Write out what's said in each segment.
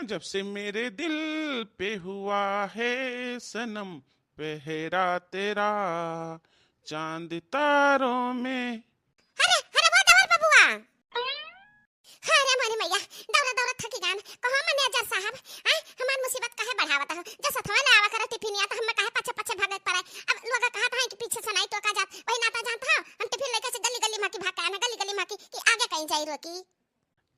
जब से मेरे दिल पे हुआ है सनम पहरा तेरा चांद तारों में। अरे अरे वो दवर बबुआ। अरे मारी मैया दौरा दौरा थकी जान कहो मैनेजर साहब हमार मुसीबत काहे बढ़ावत हो जैसे थोड़ा ले आवा करे टिफिनिया तो हमें काहे पछे पछे भागत पड़े। अब लोग कहत हैं कि पीछे से नहीं तो का जात वही नाता जानता हो हम टिफिन लेके से गली गली माकी भाग के आना गली गली माकी कि आगे कहीं जाई रोकी।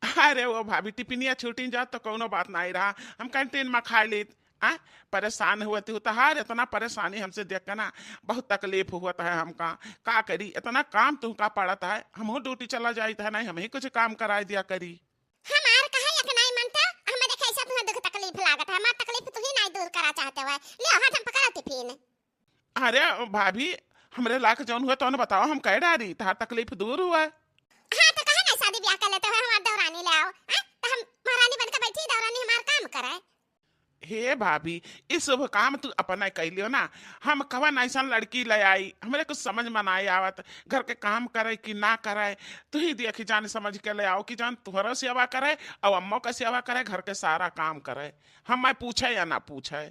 अरे वो भाभी टिफिनिया छूटी जात तो कोनो बात नहीं रहा, हम कैंटीन में खा ली। परेशान हुए थे हार इतना परेशानी हमसे देख के ना बहुत तकलीफ हुआ है हमका। का करी इतना काम तुमका पड़ता है, हम ड्यूटी चला जाई था नहीं हम ही कुछ काम कराई दिया करी। हमार कहे या कि नहीं मानता हमें देखे ऐसा तुम्हें दुख तकलीफ लागत है हमार तकलीफ तू ही नहीं दूर करा चाहते हो ले हाथ हम पकड़ा टिफिन। अरे भाभी हमरे लाख जौन हुआ तो बताओ हम कह डारी तार तकलीफ दूर हुआ। हां तो कहे ना शादी ब्याह कर लेते हो हमार दौरानी ले आओ तो हम महारानी बनकर बैठी दौरानी हमार काम करे। हे भाभी इस शुभ काम तू अपना कर लियो ना, हम कवन ऐसा लड़की ले आई हमरे कुछ समझ में ना आवत घर के काम करे कि ना करे। तू ही देखी जान समझ के ले आओ कि जान तुम्हारा सेवा करे और अम्मो का सेवा करे घर के सारा काम करे, हम मैं पूछे या ना पूछे।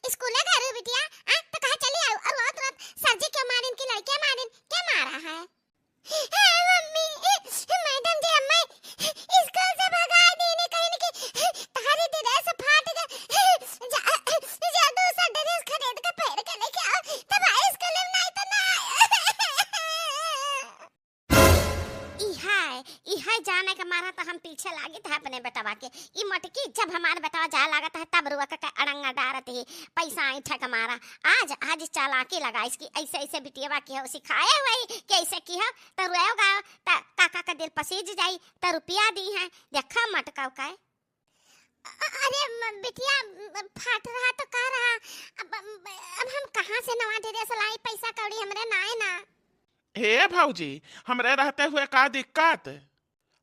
स्कूल गए रो बिटिया तो कहा चली आओ और रात रात सर जी क्यों मारिन की लड़के मारिन क्या मारा है। मम्मी मैडम जी अम्मा स्कूल से भगा देने कहीं की तारी ड्रेस फाट गए जादू सा ड्रेस खरीद के पहन के लेके आओ तब आए स्कूल में नहीं तो ना। इहाय जाने का मारा तो हम पीछे लागे थे अपने बेटवा के ई मटकी जब हमारे बेटवा जा लागत है तब रुआ का अड़ंगा डारत ही पैसा ऐठा का मारा आज चालाकी लगा इसकी ऐसे ऐसे बिटियावा की हो सिखाया हुई कि ऐसे की हो तो रोएगा त काका का दिल पसीज जाई त रुपया दी है देखा मटका का। अरे बिटिया फाट रहा तो कह रहा अब हम कहां से नवा ड्रेस लाई पैसा कौड़ी हमरे ना है ना। हे भौजी हमरे रहते हुए का दिक्कत,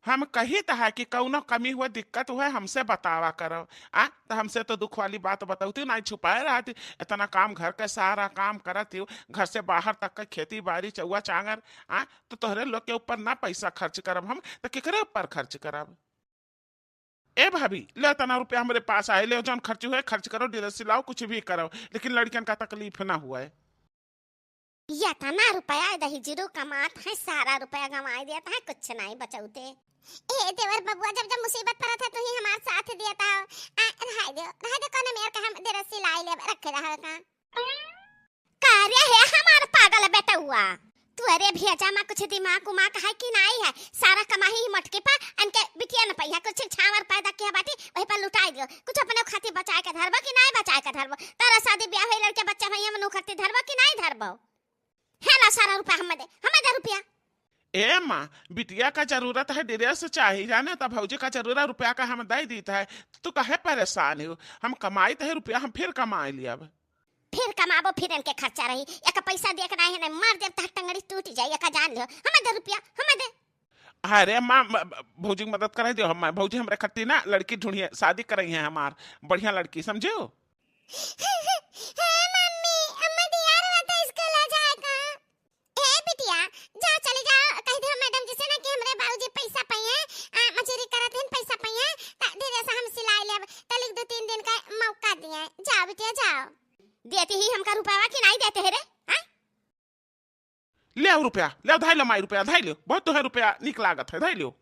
हम कही है कि कौनो कमी हुआ दिक्कत हुआ हमसे बतावा करो। तो हमसे तो दुख वाली बात बताती नहीं छुपाए रहती, इतना काम घर के सारा काम करती हूँ घर से बाहर तक का खेती बाड़ी चौआ चांगर तो तोहरे लोग के ऊपर ना पैसा खर्च करब हम तो केकरे ऊपर खर्च करब। ए भाभी ले तना रुपया हमारे पास आए ले जौन खर्च हुए खर्च करो ड्रेस सिलाओ कुछ भी करो लेकिन लड़कियन का तकलीफ ना हुआ है। या तना रुपया दही जीरो कमात है सारा रुपया गंवाई देता है कुछ नहीं बचौते। ए देवर बबुआ जब जब मुसीबत पड़ा था तो ही हमारे साथ दिया था रह दे कोने मेरे का हम देर सिलाई ले रखे रहा का कार्य है हमारा पागल बेटा हुआ तू अरे भेजा मा कुछ दिमाग उमाग है कि नहीं है सारा कमाई ही मटके पर अनके बिटिया न पैया कुछ छावर पैदा किया बाटी वही पर लुटाई दियो कुछ अपने खातिर बचाए के धरबो कि नहीं बचाए के धरबो तारा शादी ब्याह होई लड़के बच्चा भैया मनु खातिर धरबो कि नहीं धरबो है ना सारा रुपया हमें दे रुपया। ए माँ बिटिया का जरूरत है ड्रेस चाहिए जाने तब भौजी का जरूरत रुपया का हम दे देता है तू कहे परेशान हो हम कमाई तो है रुपया हम फिर कमाई लिया फिर कमाबो फिर इनके खर्चा रही एक पैसा दे के नहीं है मार दे ता टंगड़ी टूट जाए एक जान लो हमें दे रुपया हमें दे। अरे माँ भौजी मदद कराई दियो हम भौजी हमरे खट्टी ना लड़की ढूंढिए शादी कर रही है हमार बढ़िया लड़की समझे हो। देती ही हमका रुपया कि नहीं देते है रे ले आओ रुपया ले धाई लो माई रुपया धाई लो बहुत तो है रुपया निक लागत है धाई लो।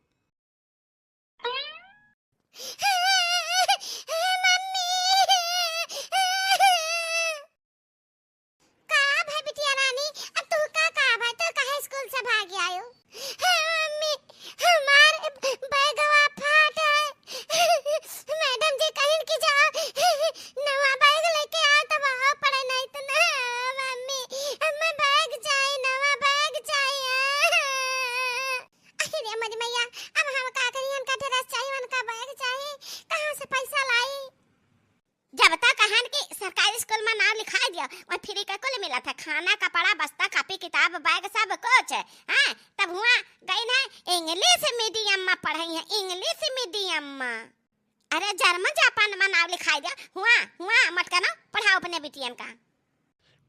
फ्री का कुल मिला था खाना कपड़ा बस्ता कापी किताब बैग सब कुछ हां तब हुआ गई ना इंग्लिश मीडियम में पढ़ाई है इंग्लिश मीडियम में। अरे जर्मन जापान में नाम लिखाई दिया हुआ मत करना पढ़ाओ अपने बिटियन का।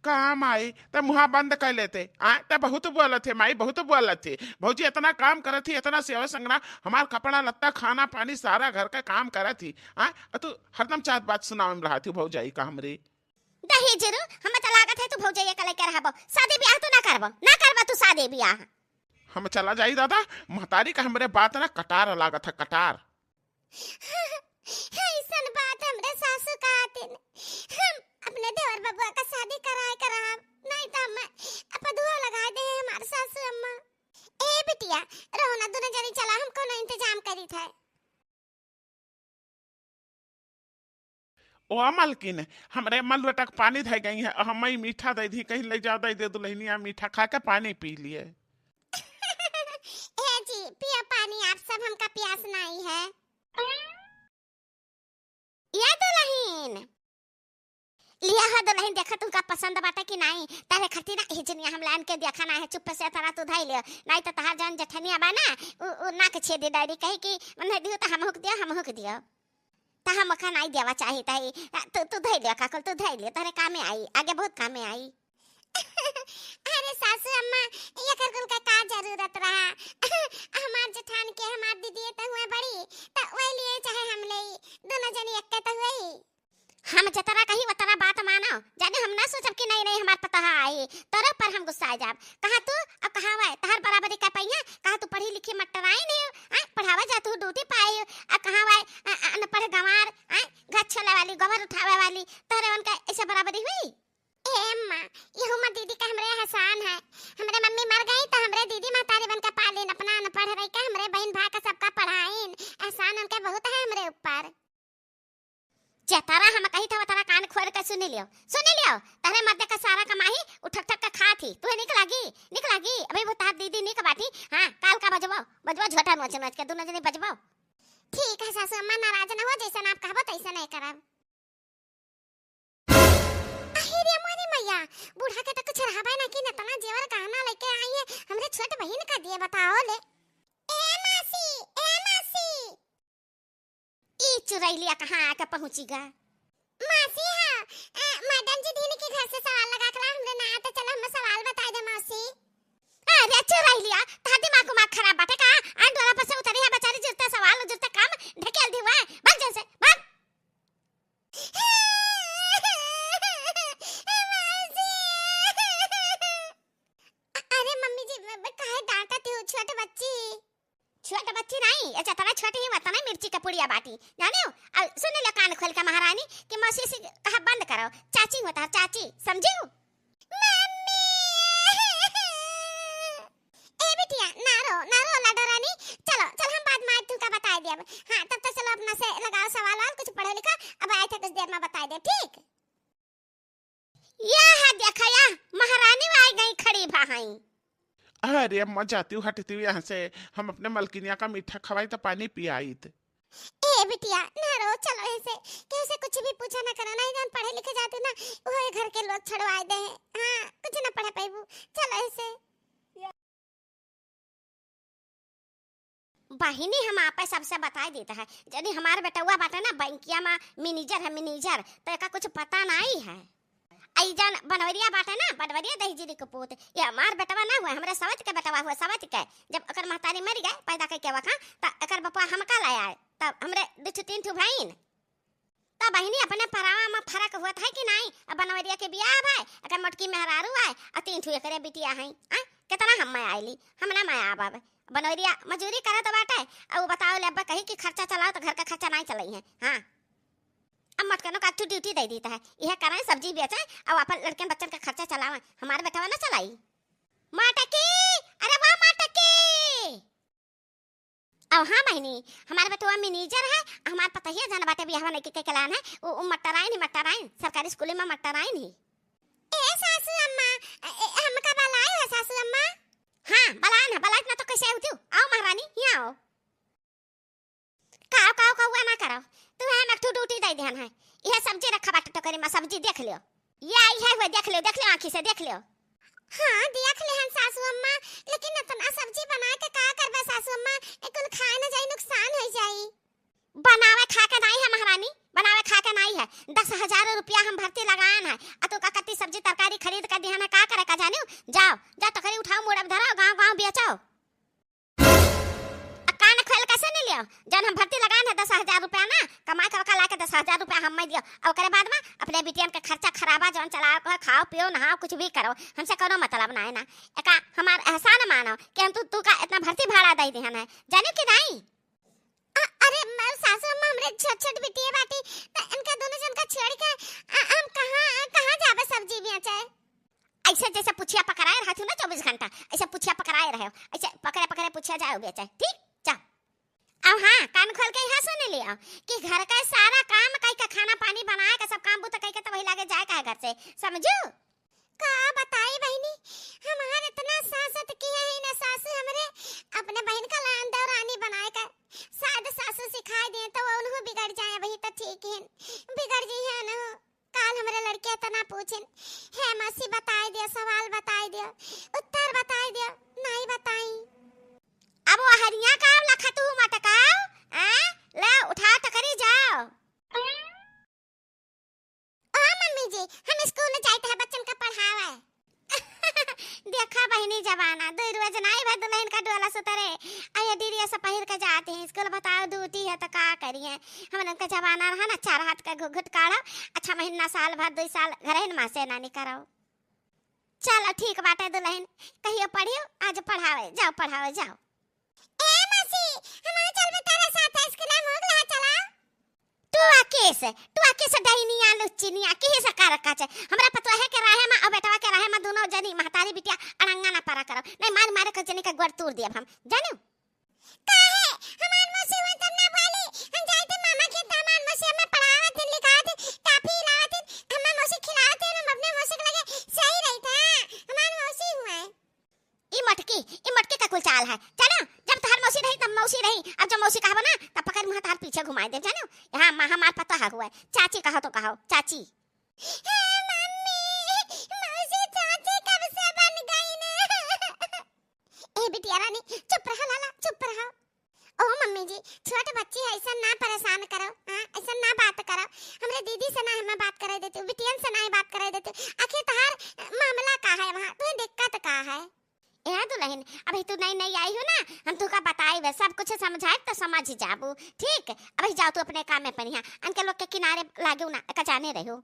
काम आई तो मुहा बंद कर लेते आ तो बहुत बोलत थे माई, बहुत बोलत थे भौजी, इतना काम करत थी, इतना सेवा संगना, हमार कपड़ा लत्ता खाना पानी सारा घर का काम करत थी। आ तू हरदम चाहत बात सुनावे में रहा थी भौजाई का हमरे। दही जरूर हम त लागत है तू भौजैया के लेके रहबो, शादी ब्याह तो ना करबो तू शादी ब्याह। हम चला जाई दादा, महतारी का हमरे बात ना कटार लागत है, कटार। ऐसन बात हमरे सासू कहते न, हम अपने देवर बबुआ का शादी कराए नहीं तो हम अपदुआ लगा दे हमारे सासू अम्मा। ए बिटिया रहो ना, दोनों जनी चला, हमको ना इंतजाम करी था। ओ मालकिन हमरे मल बेटा पानी धै गई है, हम मीठा दे दी, कहीं ले जाओ दे दुल्हनिया, मीठा खा के पानी पी लिए। ए जी पिया पानी, आप सब, हमका प्यास नहीं है। या दुल्हन लिया है, दुल्हन देखा तुमका पसंद बाटे कि नहीं, तारे खातिर ना हिजनिया हम लान के देखा ना है, चुप से तारा तू धई लियो, नहीं तो तहार जान जठनिया बा ना उ ना के छेदी डायरी कही कि मन दियो तो हम हुक दियो ता हम का नहीं देवा चाहिए ताई, तू धई लियो काकल, तू धई लियो, तारे कामे आई, आगे बहुत कामे आई। अरे सासू अम्मा ये कर कुल का जरूरत रहा, हमार जेठान के हमार दीदी त हुए बड़ी त वही लिए चाहे हम ले दोनों जनी एक त हुए ही, हम जतरा कही वतरा बात मानो, जाने हम ना सोचब कि नहीं हमार पता है आई तोरे पर हम गुस्सा आ जाब। कहा तू अब कहा है तहर बराबरी का पहिया, कहा तू पढ़ी लिखी मटराई नहीं पढ़ावा जा तू ड्यूटी पाई, अब कहा है अनपढ़ गंवार घर छोले वाली गोबर उठावे वाली, तोरे उनका ऐसे बराबरी हुई। ए अम्मा ये हमर दीदी का हमरे एहसान है, हमरे मम्मी मर गई तो हमरे दीदी महतारी बन के पालेन, अपना अनपढ़ रह के हमरे बहन भाई का सबका पढ़ाइन, एहसान उनका बहुत है हमरे ऊपर। जतारा हम कही था तारा कान खोल के सुन लियो तारे मध्य का सारा कमाई उठक ठक का खा थी, तू निक लागी अभी वो तार दीदी निक बाटी। हां काल का बजबो झोटा नोच के दोनों जने बजबो। ठीक है सासू अम्मा, नाराज न हो, जैसा आप कहबो तैसा नहीं करब। अरे मोरी मैया बूढ़ा के तो कुछ रहबा ना कि नतना जेवर गहना लेके आई है, हमरे छोट बहन का दिए बताओ ले। ए मासी ई चुरैलिया कहाँ आके पहुंचीगा। मासी हां मैडम जी दीदी के घर से सवाल लगा कर हमरे ना आते, चलो हम सवाल बता दे मौसी। अरे चुरैलिया ता दिमाग खराब बाटे का, आन डोरा पर से उतरी है बेचारी, जुरता सवाल जुरता काम ढकेल दी हुआ भाग जन से भाग। अरे मम्मी जी काहे डांटती हो, छोट बच्ची नहीं, अच्छा तना छोटी ही वतना मिर्ची का पुड़िया बाटी जाने हो। अब सुन ले कान खोल के महारानी कि मौसी से कहा बंद करो, चाची होता चाची, समझी हो। मम्मी ए बिटिया ना रो लाडो रानी, चलो हम बाद में तू का बता दे। हां तब तक चलो अपना से लगाओ सवाल कुछ पढ़ो लिखो, अब आए थे कुछ देर में बता दे, ठीक। है देखा या महारानी आई गई खड़ी भाई। अरे अम्मा जाती हूँ हटती हुई यहाँ से, हम अपने मलकिनिया का मीठा खवाई तो पानी पियाई थे। ए बिटिया ना रो, चलो ऐसे कैसे कुछ भी पूछा ना करो, नहीं जान पढ़े लिखे जाते ना वो घर के लोग छड़वाए दे। हां कुछ ना पढ़े पाइबू, चलो ऐसे। बहिनी हम आपे सबसे बता देता है, यदि हमारे बेटवा बाटे ना बैंकिया में मैनेजर तो का कुछ पता नहीं है। आई जान बनवरिया बाटे ना, बनवरिया दहीजीरी के पुत, ये हमार बेटवा ना हुआ, हमरे सवत के बेटवा हुआ, सवत के जब अकर महतारी मर गए पैदा करके वखा त अकर बपा हमका लाया है, तब हमरे दो तीन ठो भाईन त बहिनी अपने परावा में फर्क होत है कि नहीं। अब बनवरिया के बियाह भाई अकर मोटकी मेहरारू है और तीन ठो एकरे बिटिया है, कितना हम में आईली, हम ना मैं आब बनवरिया मजूरी करे तो बाटे। अब बताओ ले अब कही कि खर्चा चलाओ तो घर का खर्चा नहीं चलाई है। हां अब मत करनो का तू ड्यूटी दे देता है, यह कराए सब्जी बेचे और अपन लड़के बच्चन का खर्चा चलावे, हमारे बेटवा ना चलाई। माटकी अरे वाह माटकी। अब हां बहनी हमारे बेटवा मैनेजर है, हमार पता ही जान बाटे बियाह नहीं के कलान है, वो मटराइन सरकारी स्कूल में मटराइन ही। ए सासू अम्मा हम का बलाए है सासू अम्मा। हां बलान है, बलात ना तो कैसे होती, आओ महारानी यहां आओ। काओ हुआ ना करो, तू है मैं तू ड्यूटी दे देहन है, यह सब्जी रखा बाटे टोकरी में, सब्जी देख लियो, ये आई है वो देख लियो आंखी से देख लियो। हां देख ले हन सासू अम्मा, लेकिन इतना सब्जी बना के का करबे सासू अम्मा, कुल खाए ना जाई नुकसान हो जाई। बनावे खा के नहीं है महारानी, बनावे खा के नहीं है, 10,000 रुपया हम भर्ती लगान है, आ तो का कत्ती सब्जी तरकारी खरीद कर दिया ना का करे का जानियो जाओ जा टकरी उठाओ मुड़ब धराओ गांव गांव बेचो कान खोल कैसे नहीं लियो जन हम भर्ती लगाए है 10,000 रुपया ना कमाई कर ला के 10,000 रुपया हम मैं दियो और करे बाद में अपने बिटियन के खर्चा खराबा जौन चलाओ खाओ पियो नहाओ कुछ भी करो हमसे कोनो मतलब ना है ना एका हमार एहसान मानो कि हम तू का इतना भर्ती भाड़ा दे दी है जानियो कि नहीं अरे मैं सासू अम्मा हमरे छोट-छोट बिटिया बाटी त इनका दोनों जन का छेड़ के हम कहां जाबे सब्जी बेचे ऐसे जैसे पुछिया पकड़ाए रहती ना 24 घंटा ऐसे पुछिया पकड़ाए रहे ऐसे पकड़े पकड़े पुछिया जाओ बेचे ठीक जा अब हाँ कान खोल के यहाँ सुन लिया कि घर का सारा काम कई का खाना पानी बनाए का सब काम बुत कई के तो वही लागे जाए का घर से समझू का बताई बहनी हमारे इतना सासत किया है ना सासू हमरे अपने बहन का लान दौरानी बनाए का शायद सासू सिखाई दे तो उन्हों बिगड़ जाए वही तो ठीक है बिगड़ जी है ना काल हमारे लड़के तना पूछन है मासी बताई दिया सवाल बताई दिया उत्तर बताई दिया नहीं बताई अब वो हरिया का लखा तू मटकाओ ले उठा टकरी जाओ ओ मम्मी जी हम स्कूल में जाते हैं बच्चन का पढ़ावे देखा बहनी जवाना दो रोज नहीं भर दुल्हन का डोला सुतरे आया दीदी ऐसा पहिर के जाते हैं स्कूल बताओ ड्यूटी है तो का करिए हम उनका जवाना रहा ना 4 हाथ का घुघुट काढ़ो अच्छा महीना साल भर 2 साल घरे न मासे नानी करो चलो ठीक बाटे दुल्हन कहियो पढ़ियो आज पढ़ावे जाओ ए मासी हमारे चल में तेरे साथ स्कूल में होगला चला तू आके से डईनिया लुच्चीनिया की से कर रखा छे हमरा पता है के राहे में अब बेटवा के राहे में दोनों जनी महतारी बिटिया अड़ंगा ना पारा करो नहीं मार मारे को जनी का गोड़ तोड़ दिया हम जानो काहे हमार मौसी वन तब ना बोली हम जाते मामा के दामाद मौसी में पढ़ावत लिखात काफी लावत हमें मौसी खिलावत हम अपने मौसी के लगे सही रही था हमार मौसी हुआ ई मटकी का कुल चाल है जानो जब तोहर मौसी रही तब मौसी रही अब जब मौसी कहबो ना तब पकड़ मुंह तार पीछे घुमाई दे जानो हां मां हमार पता है हुआ चाची कहो तो कहो चाची मम्मी मौसी चाची कब से बन गई ने ए बिटिया रानी चुप रह लाला चुप रहो ओ मम्मी जी छोटे बच्चे ऐसा ना परेशान करो हां ऐसा ना बात करो हमरे दीदी से ना हमें बात करे देते बिटियन से ना बात करे देते आखिर तहार मामला का है वहां तुम्हें दिक्कत का है ए दुल्हन अभी तू नहीं आई हो ना हम तू का बताई वे सब कुछ समझाए तो समझ जाबू ठीक अभी जाओ तू अपने काम में पनिया अनके लोग के किनारे लागू ना का जाने रहो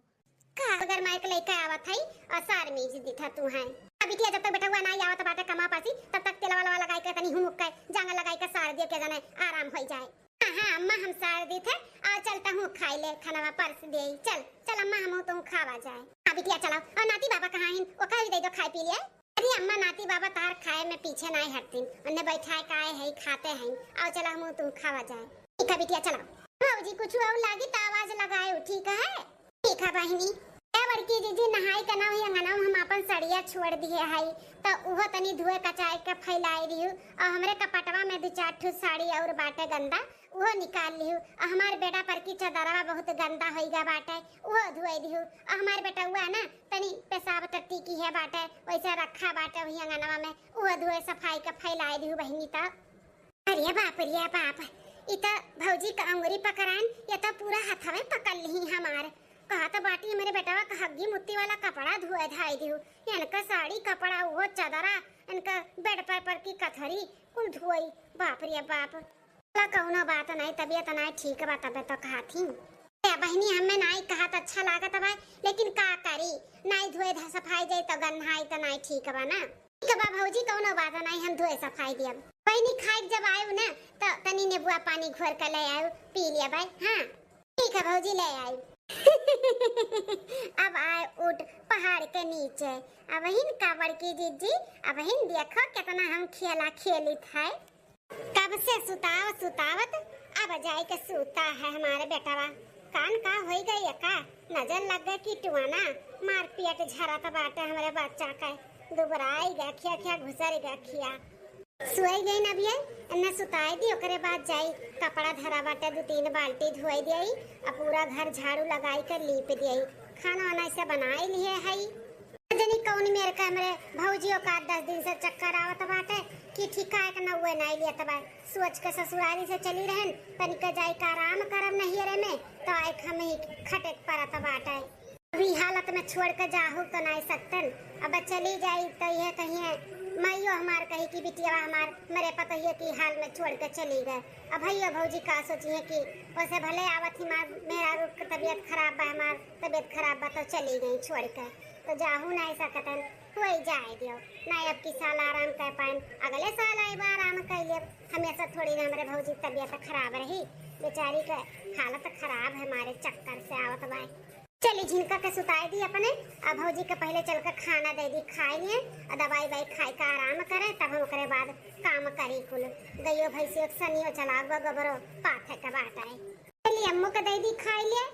का अगर माइक लेके आवत है और सार में जी दिखा तू है अभी ठीक जब तक बेटा हुआ नहीं आवत बाटे कमा पासी तब तक तेल वाला लगाई के तनी हुमुक के जांग लगाई के सार दिए के जाने आराम हो जाए हां अम्मा हम सार दी थे आ चलता हूं खाई ले खाना परस दे चल अम्मा हम तो खावा जाए अभी ठीक चलो और नाती बाबा कहां हैं वो कह दे दो खाई पी लिए अरे अम्मा नाती बाबा तार खाए में पीछे नहीं हटती उन्हें बैठाए काए है खाते हैं आओ चला हम तुम खावा जाए ठीक है बिटिया चलो भौजी कुछ और लागी तो आवाज लगाए ठीक है ठीक है बहनी ए बड़की दीदी नहाई का ना हुई अंगना हम अपन सड़िया छोड़ दिए है तो उहो तनी धुए कचाए के फैलाई रिहु और हमरे कपटवा में 2-4 ठो साड़ी और बाटे गंदा वो निकाल लिहु और हमार बेटा पर की चदरवा बहुत गंदा होइगा बाटे वो धुए दिहु और हमार बेटा हुआ ना तनी पेशाब टट्टी की है बाटे वैसे रखा बाटे वही अंगनवा में वो धुए सफाई का फैलाई दिहु बहनी ता अरे बाप इता भौजी का अंगुरी पकड़ान ये तो पूरा हाथ में पकड़ ली हमार कहा तो बाटी मेरे बेटावा का हग्गी मुत्ती वाला कपड़ा धुए धाई दिहु इनका साड़ी कपड़ा वो चदरा इनका बेड पर की कथरी कुल धुई बाप रे बाप कौनो बात नहीं तबीयत नहीं ठीक बा तबे तो कहा थी बहनी हमें नहीं कहा तो अच्छा लागत बा लेकिन का करी नहीं धुए सफाई जाए तो गन्हाई तो नहीं ठीक बा ना ठीक बा भौजी कौनो बात नहीं हम धुए सफाई दियब बहनी खाई जब आयो ना तो तनी नींबुआ पानी घोर के ले आयो पी लिया भाई हां ठीक है भौजी ले आयो अब आए उठ पहाड़ के नीचे अब हिन का बड़की जीजी अब हिन देखो कितना हम खेला खेलित है कब से सुतावत अब जाए के सूता है हमारे बेटावा कान का होई गई का नजर लग गई कि टुआना मार पियट झरत बाटे हमारे बच्चा का दुबराई गया खिया घुसर गया खिया सोई गई ना भैया अन्ना सुताई दी ओकरे बाद जाई कपड़ा धरा बाटे 2-3 बाल्टी धोई दियई और पूरा घर झाड़ू लगाई कर लीप दियई खाना वाना से बनाई लिए हई जनी कौन मेरे का हमरे भौजियो का 10 दिन से चक्कर आवत बाटे कि ठीका है ना हुए नहीं लिया तबा सोच के ससुरारी से चली रहन तनिक जाई का आराम करब नहीं रे में तो आए हमें खटक परत बाटे अभी हालत में छोड़ कर जाहू तो नहीं सकतन। अब चली जाई तो यह कहिए माइयो हमार कही कि बिटिया हमार मेरे पता ही कि हाल में छोड़ कर चली गए। अब भैया भौजी का सोचिए कि वैसे भले आवत ही मेरा रूप तबीयत खराब बा, हमार तबीयत खराब बा तो चली गई छोड़ कर, तो जाहू नहीं सकतन। कोई जाए दियो नहीं, अब की साल आराम कर पाए, अगले साल आई बार आराम कर लियो। हमेशा थोड़ी ना हमारे भौजी तबीयत खराब रही, बेचारी का हालत खराब है हमारे चक्कर से आवत बाई। चली झिनका के सुताई दी अपने, अब भौजी के पहले चलकर खाना दे दी, खाई लिए और दवाई वाई खाई का आराम करे, तब हम ओकरे बाद काम करी कुल गयो भैंसियो सनियो चलागो गोबरो पाथे के बाटा है। चलिए अम्मू के दे दी खाई लिए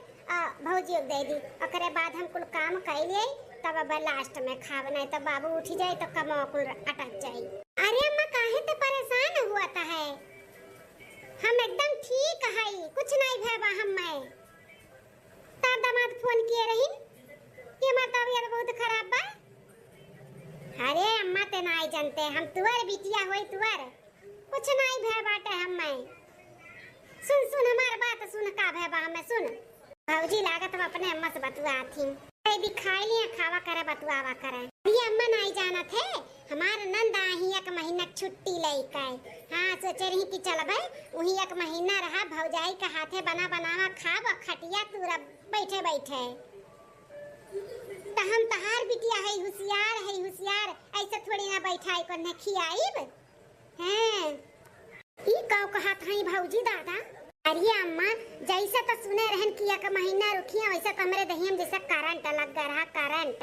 भौजी दे दी, ओकरे बाद हम कुल काम कर लिए, तब अब लास्ट में खाव नहीं तो बाबू उठ जाए तो कमो कुल अटक जाए। अरे अम्मा काहे तो परेशान हुआ था है, हम एकदम ठीक है, कुछ नहीं भेबा हम मैं। तार दामाद फोन किए रही कि हमार तबीयत बहुत खराब बा। अरे अम्मा ते नहीं जानते, हम तुअर बिटिया होई तुअर, कुछ नहीं भेबाटे हम मैं। सुन सुन हमार बात सुन, का भेबा हमें सुन। भौजी लागत हम अपने अम्मा से बतुआ थी, भी खाई लिया खावा करे बतुआवा करे। ये अम्मा नहीं जाना थे, हमार नंद ही एक महीना छुट्टी लेके, हाँ सोचे रही कि चल भाई वही एक महीना रहा, भौजाई के हाथे बना बनावा खाब खटिया तूरा बैठे बैठे। तो हम तहार बिटिया है होशियार, ऐसे थोड़ी ना बैठाई को न खियाईब हैं। ई कौ कहत हई भौजी दादा। अरे अम्मा जैसे तो सुने रहन कि एक महीना रुकिया, वैसे तो हमारे दहियम जैसा करंट लग रहा करंट।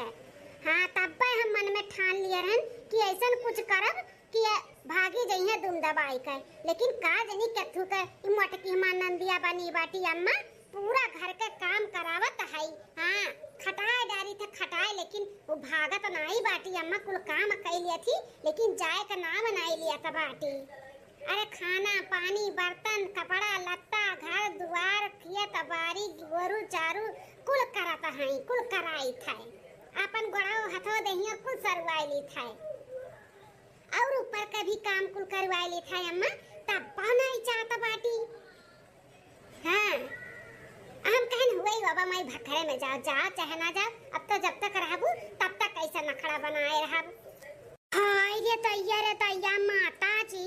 हाँ तब हम मन में ठान लिया रहन कि ऐसा कुछ करब कि भागी जइहे दुम दबाई के, लेकिन का जनी कथु के मोटकी मां नंदिया बनी बाटी अम्मा पूरा घर के काम करावत है। हाँ खटाए डारी थे खटाए, लेकिन वो भागत नहीं बाटी अम्मा, कुल काम कर लिया थी लेकिन जाए का नाम नहीं लिया था बाटी। अरे खाना पानी बर्तन कपड़ा लत्ता घर द्वार खेत बाड़ी गोरु चारू कुल करत है, कुल कराई था, अपन गोड़ाओ हथो दहियो कुल सरवाई ली था, और ऊपर का भी काम कुल करवाई ली था अम्मा, तब नहीं चाहता बाटी। हाँ हम कहन हुए बाबा मैं भखरे में जाओ चाहे ना जाओ, अब तो जब तक रहबू तब तक ऐसा नखड़ा बनाए रहब। हाय रे तैया माता जी,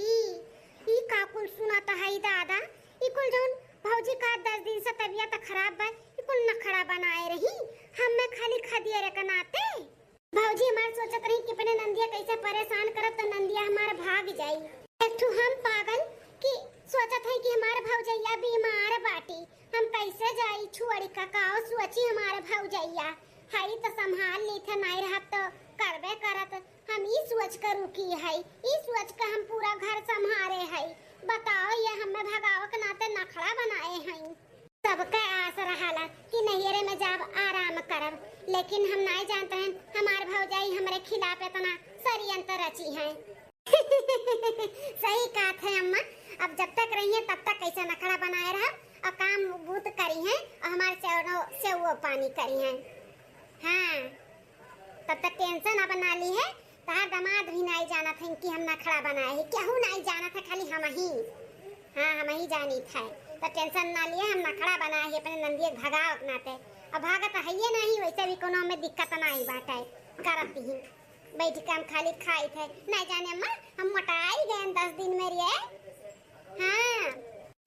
ई का कुल सुनाता है दादा, ई कुल जोन भौजी का 10 दिन से तबीयत खराब बा, ई कुल नखड़ा बनाए रही, हम में खाली खदिया के नाते। भौजी हमार सोचत रही कि अपने नंदिया कैसे परेशान करब तो नंदिया हमार भाग जाई। एकठू हम पागल कि सोचत है कि हमार भौजैया बीमार बाटी, हम कैसे जाई छुअड़ी का काओ सोची हमार भौजैया हाई तो संभाल ली थे, नहीं रहत तो करबे करत। हम ई सोच कर रुकी है, ई सोच कर हम पूरा घर संभाले है। बताओ ये हमें भगाव के नाते नखड़ा बनाए हैं। सबके आस रहाला कि नैहरे में जाब आराम करब, लेकिन हम नहीं जानते हैं हमार भौजाई हमरे खिलाफ इतना षड्यंत्र रची है। सही बात है अम्मा, अब जब तक रही है तब तक कैसे नखड़ा बनाए रहा और काम बूत करी है और हमारे से वो पानी करी है। हाँ तब तक टेंशन अब ना ली है, तार दामाद भी नहीं जाना था कि हम नखड़ा बनाए है, केहू नहीं जाना था, खाली हम ही, हाँ हम ही जानी था। तो टेंशन ना लिए, हम नखड़ा बनाए है अपने नंदिए भगाव नाते। अब भागत है ये नहीं, वैसे भी कोनो में दिक्कत नहीं बाटे, करत ही बैठ के हम खाली खाई थे, नहीं जाने अम्मा हम मोटाई गए 10 दिन में रे। हाँ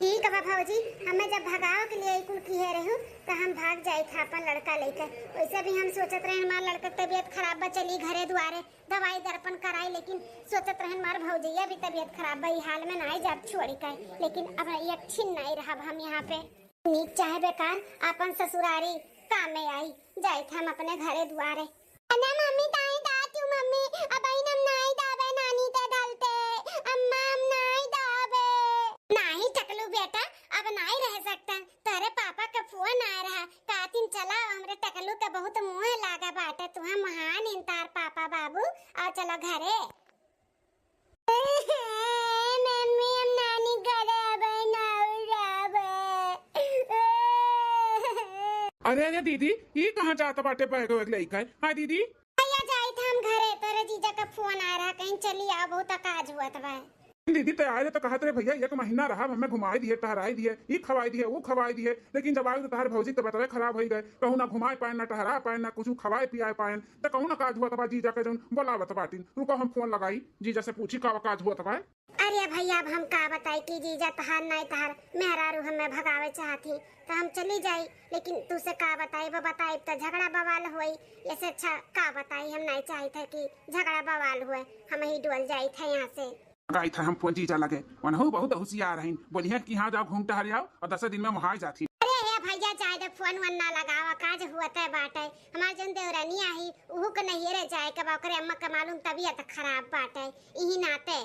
ठीक है भौजी, हमें जब भगाव के लिए कुल किए रहूं तो हम भाग जाए था अपन लड़का लेकर। वैसे भी हम सोचत रहे हमारा लड़का तबीयत खराब बा, चली घरे द्वारे दवाई दर्पण कराई, लेकिन सोचत रहे हमार भौजैया भी तबीयत खराब बा, हाल में नहीं जाब छोड़ी का, लेकिन अब ये छिन नहीं रहा हम यहाँ पे। नीक चाहे बेकार अपन ससुरारी काम में आई जाए थे हम अपने घरे द्वारे। अना मम्मी दाई दातू मम्मी अब हम नहीं दाबे नानी ते डालते अम्मा हम नहीं दाबे नहीं टकलू बेटा, अब नहीं रह सकता, तेरे पापा का फोन आ रहा कातिन चला हमरे टकलू का बहुत मुंह लागा बाटे, तुहा महान इंतार पापा बाबू और चलो घरे। मम्मी हम नानी घरे अब नहीं जाबे। अरे दीदी ये कहाँ जाता बाटे पैगो एक लइका। हाँ दीदी भैया जाई था हम घरे, तोरे जीजा का फोन आ रहा कहीं चली आ, बहुत काज हुआ था। दीदी तैयार तो कहते रहे भैया एक महीना रहा हमें घुमाई दिए टहराई दिए ई खवाई दिए वो खवाई दिए, लेकिन जब आए तो तार भौजी के बतवे खराब हो गए, कहूँ ना घुमाए पाए ना टहरा पाए ना कुछ खवाए पियाए पाए, तो कहूँ ना काज हुआ तबा जीजा के जौन बोलावत बाटिन, रुको हम फोन लगाई जीजा से पूछी का काज हुआ तबा। अरे भैया अब हम का बताई कि जीजा तहार नहीं तहार मेहरारू हमें भगावे चाहती तो हम चली जाई, लेकिन तुसे का बताई वो बताई तो झगड़ा बवाल हुई, ऐसे अच्छा का बताई हम नहीं चाहते थे कि झगड़ा बवाल हुए, हम ही डोल जाई थे यहाँ से। गई था हम फोन जीजा लगे वनहु बहुत होशियार रही, बोलिए कि हाँ जाओ घूम टहर आओ और 10 दिन में वहाँ जाती। अरे ये भैया जाए तो फोन वन ना लगावा काज हुआ है बाटे, हमार जन देवरानी आई उहु के नहीं रे जाए के बाकरे अम्मा का मालूम तबीयत खराब बाटे यही नाते।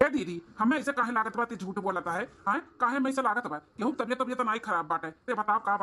ए दीदी हमें ऐसे काहे लागत बात झूठ बोलता है, हाँ काहे में ऐसे लागत बा केहू तबीयत नहीं खराब बाटे, ते बताओ का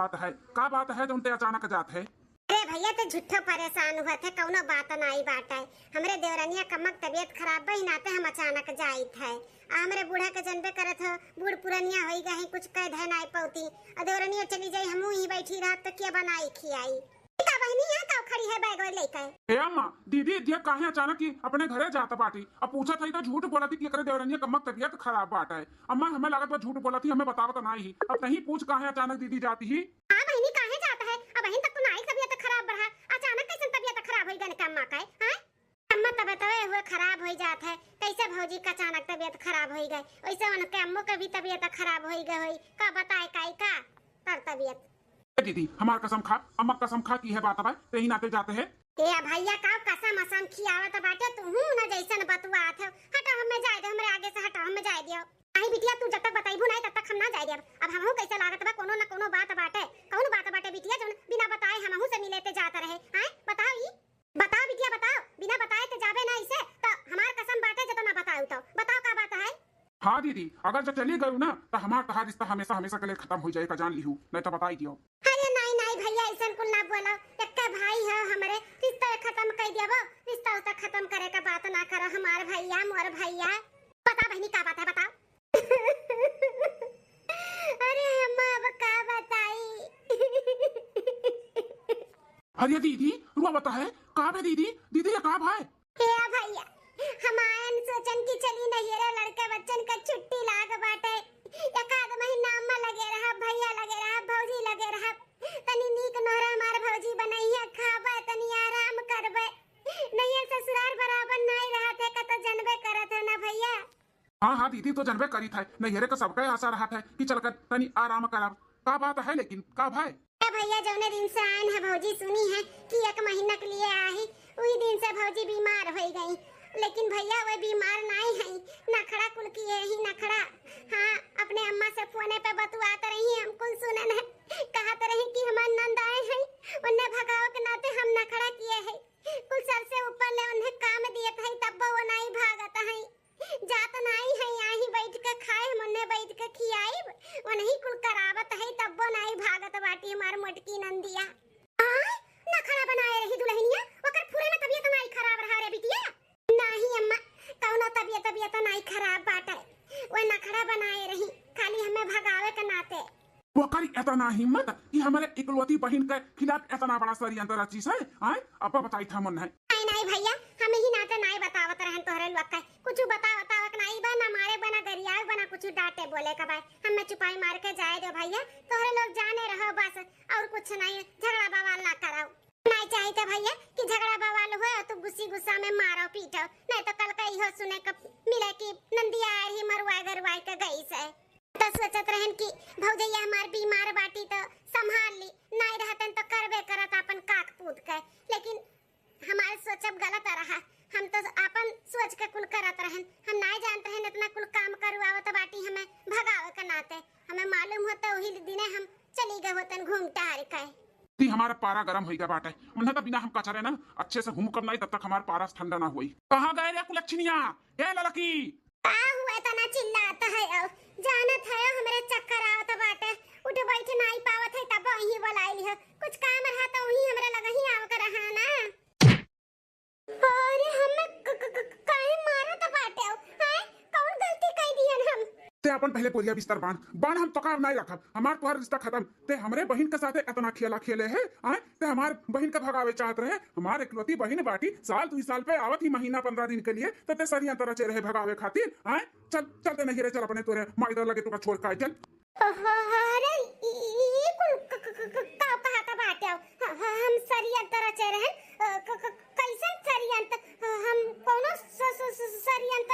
बात है जो अचानक जात है। अरे भैया तो झूठो परेशान हुआ थे कौनो बात नहीं बाटे, हमरे देवरानिया कमक तबीयत खराब बही नाते हम अचानक जाई थे, हमरे बूढ़ा के जनबे करत हो बूढ़ पुरनिया होई गए कुछ कह धै नहीं पौती, और देवरानिया चली जाई हमू ही बैठी रह तो क्या बनाई खियाई का बहनी है का खड़ी है बैग लेकर। ए अम्मा दीदी दिया काहे अचानक ही अपने घरे जाता बाटी, अब पूछा था तो झूठ बोला थी कि एकरे देवरानिया कमक तबीयत खराब बाटा है, अम्मा हमें लागत बा झूठ बोला थी हमें बताओ तो नहीं ही, अब नहीं पूछ काहे अचानक दीदी जाती ही। हां बहनी काहे जाता है अब बहन तक तो नहीं तबीयत खराब बढ़ा अचानक कैसे तबीयत खराब होई गन अम्मा का है अम्मा तबीयत हुए खराब हो जात है, कैसे भौजी का अचानक तबीयत खराब हो गई वैसे उनके अम्मो के भी तबीयत खराब हो गई होई का बताए काई का तर तबीयत। दीदी हमार कसम खा अम्मा कसम खा की है बात है ते ही नाते जाते हैं। ए भैया का कसम खियावत बाटे तू न जैसन बतुआत है हटा हमें जाए दे हमरे आगे से हटा हमें जाए दियो आई बिटिया तू जब तक बताइबू नहीं तब तक हम ना जाए देब, अब हमहू कैसे लागत बा कोनो न कोनो बात बाटे कौन बात बाटे बिटिया जोन बिना बताए हमहू से मिलेते जात रहे हैं बताओ ई बताओ बिटिया बताओ बिना बताए तो जाबे ना इसे तो हमार कसम बाटे जो तो ना बताऊ तो बताओ का बात है। हाँ दीदी अगर जो चली गई ना तो हमारा रिश्ता हमेशा हमेशा के लिए खत्म हो जाएगा जान ली हूँ नहीं तो बताई दियो। अरे नहीं भैया ऐसा कुल ना बोलो एक भाई है हमारे रिश्ता खत्म कर दिया वो रिश्ता उसका खत्म करे का बात ना करो हमारे भैया मोर भैया बता बहनी का बात है बताओ। अरे हम अब का बताई। अरे दीदी रुआ बता है कहाँ है दीदी दीदी ये कहाँ है। ए भैया हमारे सोचन की चली नहीं रे लड़के बच्चन का छुट्टी लाग बाटे एक आध महीना अम्मा लगे रहा भैया लगे रहा भौजी लगे रहा तनी नीक नोरा हमार भौजी बनैया खाबे तनी आराम करबे नहीं ससुराल बराबर नहीं रहते का तो जनबे करत है ना भैया। हाँ दीदी तो जनबे करी था नहीं का सबका आशा रहा था कि चल कर तनी आराम करब का बात है लेकिन का भाई भैया जौने दिन से आए हैं भौजी सुनी है कि एक महीना के लिए आई उसी दिन से भौजी बीमार हो गई, लेकिन भैया वो बीमार नहीं है नखड़ा कुल की यही नखड़ा। हाँ अपने अम्मा से फोने पे बतुआत रही हम कुल सुनन है कहत रही कि हमार नंद आए हैं उन्हें भगाओ के नाते हम नखड़ा किए हैं कुल सबसे ऊपर ले उन्हें काम दिए थे तब वो नहीं भागत है जात नहीं है यहीं बैठ के खाए हम उन्हें बैठ के खियाई वो नहीं कुल करावत है तब वो नहीं भागत बाटी हमार मोटकी नंदिया नखड़ा बनाए रही दुल्हनिया ओकर पूरे में तबीयत नहीं खराब रहा रे बिटिया। नहीं अम्मा कौनो तबीयत नहीं खराब बाटे वो नखड़ा बनाए रही खाली हमें भगावे के नाते। वो करी इतना हिम्मत कि हमारे इकलौती बहन के खिलाफ इतना बड़ा षड्यंत्र चीज है आए अब बताई था मन है। नहीं भैया हम ही नाते नहीं बतावत रहन तोहरे लोग का कुछ बतावत नहीं बा ना मारे बना गरिया बना कुछ डांटे बोले का भाई हमें चुपाई मार के जाए दो भैया तोहरे लोग जाने रहो बस और कुछ नहीं झगड़ा बवाल ना कराओ नहीं चाहिए भैया कि झगड़ा बवाल हुए तो गुस्सा में मारो पीटो नहीं तो कल का इहो सुने का मिले कि नंदिया ही मरवाए गरवाए के गई से तो सोचत रहन कि भौजैया हमार बीमार बाटी तो संभाल ली नहीं रहतन तो करबे करत अपन काक पूत के, लेकिन हमारे सोचब गलत रहा हम तो अपन सोच के कुल करत रहन हम नहीं जानते हैं इतना कुल काम करवावत बाटी हमें भगावे के नाते हमें मालूम होता वही दिने हम चली गए होतन घूम टहर के हमारा पारा गर्म हो गया बाटे उन्हें तो बिना हम कचरे ना अच्छे से घूम कर नहीं तब तक हमारा पारा ठंडा ना हुई। कहाँ गए रे कुलच्छनिया ए लड़की हुआ तना चिल्लाता है जानत है हमरे चक्कर आवत बाटे उठ बैठ नहीं पावत है तब वही बोलाई है कुछ काम रहा तो वही हमरे लगा ही आव कर रहा ना। अरे हम काहे मारत बाटे है कौन गलती कर दियन हम ते अपन पहले बोलिया बिस्तर बांध बांध, हम तो काम नहीं रखब, हमार तोहर रिश्ता खत्म। ते हमरे बहन के साथे इतना खेला खेले है आए, ते हमार बहन के भगावे चाहत रहे, हमार इकलौती बहन बाटी, साल 2 साल पे आवत ही महीना 15 दिन के लिए, ते सरिया तरह चे रहे भगावे खातिर आए। चल चलते नहीं रे, चल अपने तोरे माइदर लगे तो छोड़ का चल। अरे ये कुल का कहा था बाटे हम सरिया तरह चे रहे कैसन सरियंत हम कोनो सरियंत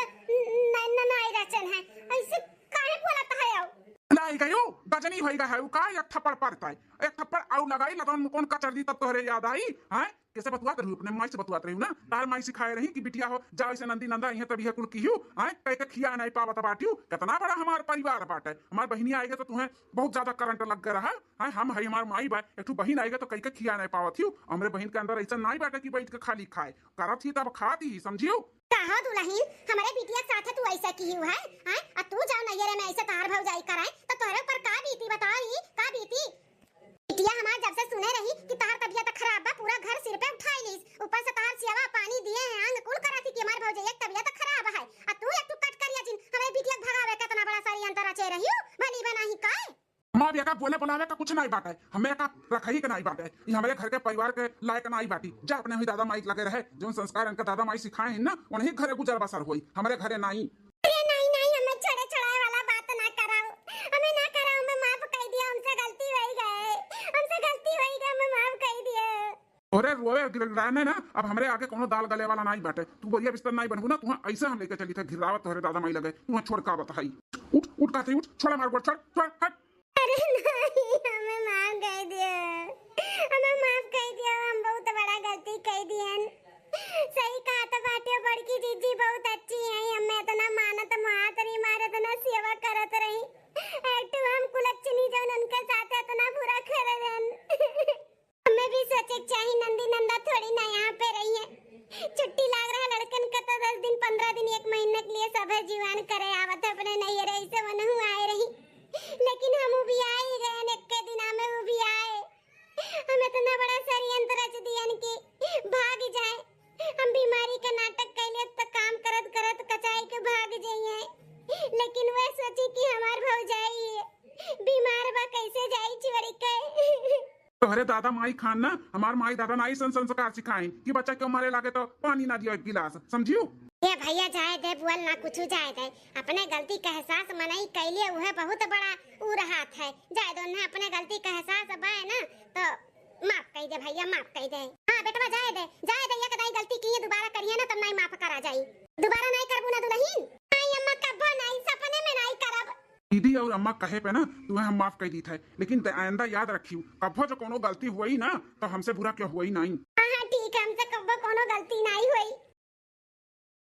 नहीं रचन है ऐसे काहे बोलत है आओ नहीं गयो गजनी होइगा है का एक थप्पड़ पड़ता है, एक थप्पड़ आउ लगाई लगन में कौन का चढ़ दी तब तोहरे याद आई हैं। कैसे बतवात रही अपने माई से बतवात रही ना, तार माई सिखाए रही कि बिटिया हो जाओ ऐसे नंदी नंदा यहां तभी कुल कीहू हैं, कह के खिया नहीं पावत बाटियो। कितना बड़ा हमार परिवार बाटे, हमार बहिनी आएगे तो तुम्हें बहुत ज्यादा करंट लग गया रहा है। हम है हमार माई बा, एक बहन आएगा तो कह के खिया नहीं पावत हूँ। हमरे बहन के अंदर ऐसा नहीं बाटे कि बैठ के खाली खाए, करत ही तब खाती ही समझियो। कहा दुल्हन हमारे बिटिया साथे तू ऐसा की हुआ है हैं आ तू जाओ नैयरे में ऐसे तार भौजाई कराए तो तोरे ऊपर का बीती बताई का बीती। बिटिया हमार जब से सुने रही कि तार तबीयत खराब बा पूरा घर सिर पे उठाई लीस, ऊपर से तार सियावा पानी दिए हैं अंग कुल करा थी कि हमार भौजाई एक तबीयत खराब है आ तू एक टू कट करिया जिन हमारे बिटिया भगावे कितना बड़ा सारी अंतर रचे रही हो भली बनाही काय। माँ बेका बोले बुलावे का कुछ नहीं बात है, हमें का रखई के नहीं बात है, ये हमारे घर के परिवार के लायक नहीं बाटी। जा अपने ही दादा माई लगे रहे, जो संस्कार इनका दादा माई सिखाए हैं ना उन्हीं घरे गुजर बसर हुई, हमारे घरे नहीं। अरे नहीं नहीं हमें छड़े छड़ाए वाला बात ना कराओ, हमें ना कराओ, हमें माफ कर दिया, हमसे गलती हो गई, हमसे गलती हो गई, हमें माफ कर दिया। अरे रोए गिराने ना, अब हमारे आगे कोनो दाल गले वाला नहीं बाटे, तू बोलिया बिस्तर नहीं बनबू ना, तू ऐसे हम लेके चली थे घिरावत तोहरे दादा माई लगे, तू छोड़ का बताई। उठ उठ काते उठ, छोड़ा मार छोड़ छोड़ हट। अरे नहीं हमें माफ कर दिया, हमें माफ कर दिया, हम बहुत बड़ा गलती कर दियन। सही कहा था बाटियों बड़की जीजी बहुत अच्छी है, हमें इतना मानत मातरी मारे इतना सेवा करत रही, एक तो हम कुलच्छनी जो उनके साथ इतना बुरा कर रहन। हमें भी सोचे चाहिए नंदी नंदा थोड़ी ना यहाँ पे रही है, छुट्टी लाग रहा लड़कन का तो 10 दिन 15 दिन 1 महीने के लिए सब जीवन करे आवत अपने नहीं रही से मन हुआ आए रही, लेकिन हम भी आ ही गए एक के दिन में वो भी आए, हम इतना बड़ा षड्यंत्र रच दियन कि भाग जाए, हम बीमारी का नाटक कैले तो काम करत करत कचाई के भाग जाइए, लेकिन वे सोची कि हमार भौजाई बीमार बा कैसे जाई छोड़ के। तोहरे दादा माई खान ना हमार माई दादा नाई संस्कार सिखाए कि बच्चा क्यों मारे लागे तो पानी ना दियो एक गिलास, समझियो। ये भैया जाए दे बोल ना कुछ जाए दे, अपने गलती का एहसास मनई कैलिए वह बहुत बड़ा ऊ रहात है, जाए दो ना अपने गलती का एहसास बाए ना तो माफ कर दे भैया माफ कर दे। हां बेटवा जाए दे ये कदाई गलती की है दोबारा करिए ना तब नहीं माफ करा जाई, दोबारा नहीं करबू ना दुल्हन। आई अम्मा कबो नहीं सपने में नहीं करब। दीदी और अम्मा कहे पे ना तुम्हें हम माफ कर दी थे, लेकिन आइंदा याद रखियो कभो जो कोनो गलती हुई ना तो हमसे बुरा क्यों हुई नहीं। हां ठीक है हमसे कबो कोनो गलती नहीं हुई।